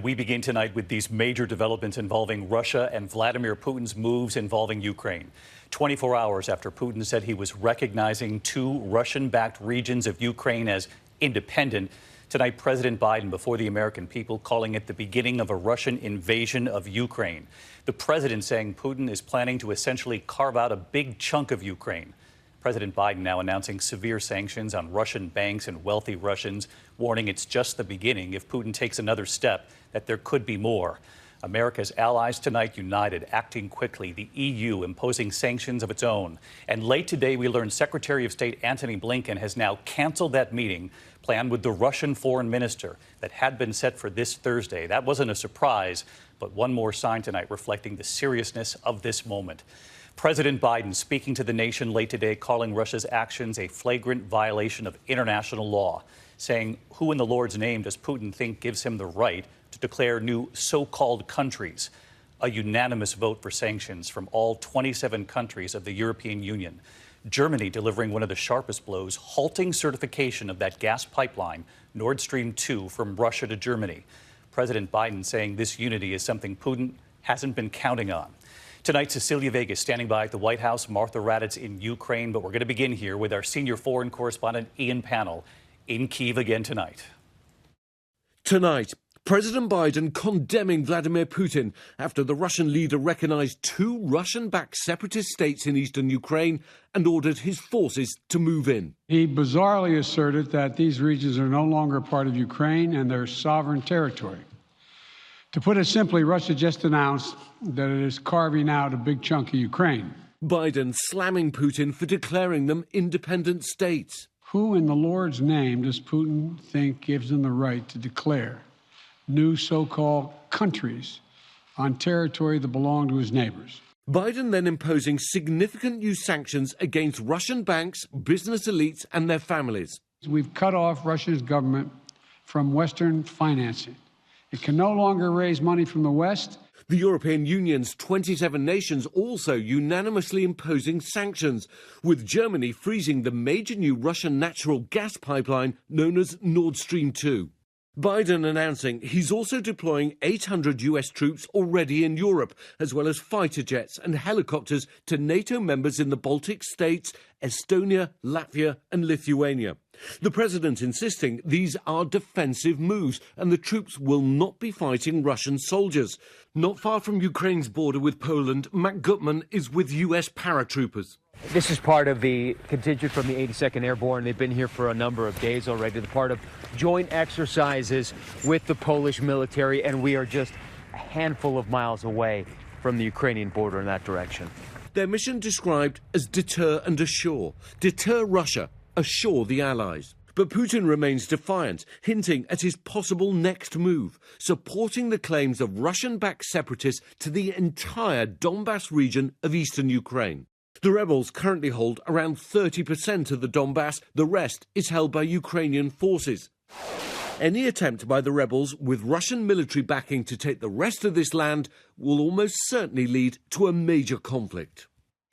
We begin tonight with these major developments involving Russia and Vladimir Putin's moves involving Ukraine. 24 hours after Putin said he was recognizing two Russian-backed regions of Ukraine as independent, tonight President Biden before the American people calling it the beginning of a Russian invasion of Ukraine. The president saying Putin is planning to essentially carve out a big chunk of Ukraine. President Biden now announcing severe sanctions on Russian banks and wealthy Russians, warning it's just the beginning if Putin takes another step, that there could be more. America's allies tonight united, acting quickly, the EU imposing sanctions of its own. And late today, we learned Secretary of State Antony Blinken has now canceled that meeting planned with the Russian foreign minister that had been set for this Thursday. That wasn't a surprise, but one more sign tonight reflecting the seriousness of this moment. President Biden speaking to the nation late today, calling Russia's actions a flagrant violation of international law, saying who in the Lord's name does Putin think gives him the right to declare new so-called countries? A unanimous vote for sanctions from all 27 countries of the European Union. Germany delivering one of the sharpest blows, halting certification of that gas pipeline, Nord Stream 2, from Russia to Germany. President Biden saying this unity is something Putin hasn't been counting on. Tonight, Cecilia Vega standing by at the White House, Martha Raddatz in Ukraine. But we're going to begin here with our senior foreign correspondent, Ian Pannell, in Kyiv again tonight. Tonight, President Biden condemning Vladimir Putin after the Russian leader recognized two Russian-backed separatist states in eastern Ukraine and ordered his forces to move in. He bizarrely asserted that these regions are no longer part of Ukraine and their sovereign territory. To put it simply, Russia just announced that it is carving out a big chunk of Ukraine. Biden slamming Putin for declaring them independent states. Who in the Lord's name does Putin think gives him the right to declare new so-called countries on territory that belong to his neighbors? Biden then imposing significant new sanctions against Russian banks, business elites and their families. We've cut off Russia's government from Western financing. It can no longer raise money from the West. The European Union's 27 nations also unanimously imposing sanctions, with Germany freezing the major new Russian natural gas pipeline known as Nord Stream 2. Biden announcing he's also deploying 800 US troops already in Europe, as well as fighter jets and helicopters to NATO members in the Baltic states, Estonia, Latvia and Lithuania. The president insisting these are defensive moves and the troops will not be fighting Russian soldiers. Not far from Ukraine's border with Poland, Matt Gutman is with US paratroopers. This is part of the contingent from the 82nd Airborne. They've been here for a number of days already. They're part of joint exercises with the Polish military, and we are just a handful of miles away from the Ukrainian border in that direction. Their mission described as deter and assure. Deter Russia, assure the Allies. But Putin remains defiant, hinting at his possible next move, supporting the claims of Russian-backed separatists to the entire Donbas region of eastern Ukraine. The rebels currently hold around 30% of the Donbass. The rest is held by Ukrainian forces. Any attempt by the rebels with Russian military backing to take the rest of this land will almost certainly lead to a major conflict.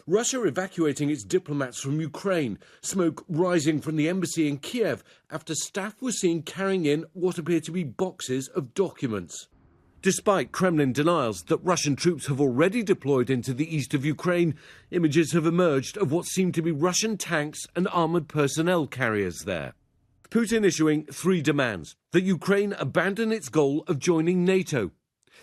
Russia evacuating its diplomats from Ukraine, smoke rising from the embassy in Kiev after staff were seen carrying in what appear to be boxes of documents. Despite Kremlin denials that Russian troops have already deployed into the east of Ukraine, images have emerged of what seem to be Russian tanks and armoured personnel carriers there. Putin issuing three demands: that Ukraine abandon its goal of joining NATO,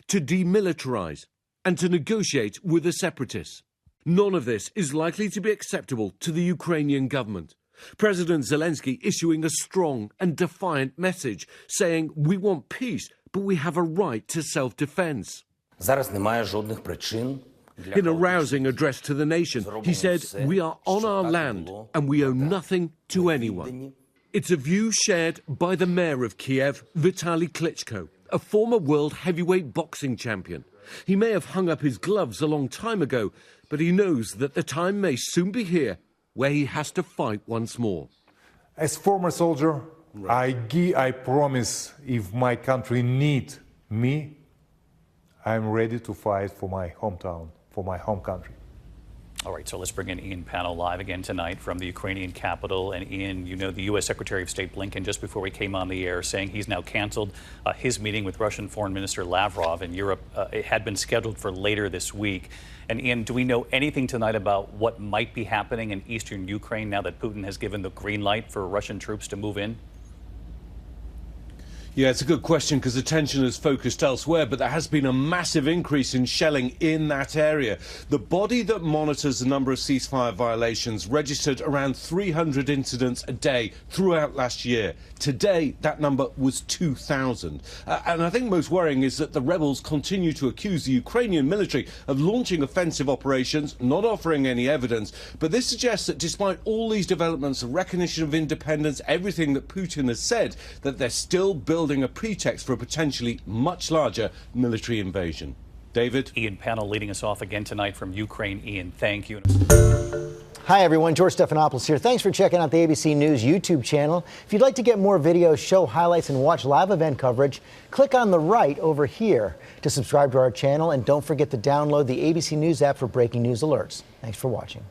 to demilitarize, and to negotiate with the separatists. None of this is likely to be acceptable to the Ukrainian government. President Zelensky issuing a strong and defiant message, saying we want peace, but we have a right to self-defense. In a rousing address to the nation, he said, we are on our land and we owe nothing to anyone. It's a view shared by the mayor of Kiev, Vitaly Klitschko, a former world heavyweight boxing champion. He may have hung up his gloves a long time ago, but he knows that the time may soon be here where he has to fight once more. As former soldier, I promise if my country needs me, I'm ready to fight for my hometown, for my home country. All right, so let's bring in Ian Pano live again tonight from the Ukrainian capital. And Ian, you know, the U.S. Secretary of State Blinken, just before we came on the air, saying he's now canceled his meeting with Russian Foreign Minister Lavrov in Europe. It had been scheduled for later this week. And Ian, do we know anything tonight about what might be happening in eastern Ukraine now that Putin has given the green light for Russian troops to move in? Yeah, it's a good question because attention is focused elsewhere, but there has been a massive increase in shelling in that area. The body that monitors the number of ceasefire violations registered around 300 incidents a day throughout last year. Today, that number was 2,000. And I think most worrying is that the rebels continue to accuse the Ukrainian military of launching offensive operations, not offering any evidence. But this suggests that despite all these developments, the recognition of independence, everything that Putin has said, that they're still building a pretext for a potentially much larger military invasion. David? Ian Pano leading us off again tonight from Ukraine. Ian, thank you. Hi, everyone. George Stephanopoulos here. Thanks for checking out the ABC News YouTube channel. If you'd like to get more videos, show highlights, and watch live event coverage, click on the right over here to subscribe to our channel. And don't forget to download the ABC News app for breaking news alerts. Thanks for watching.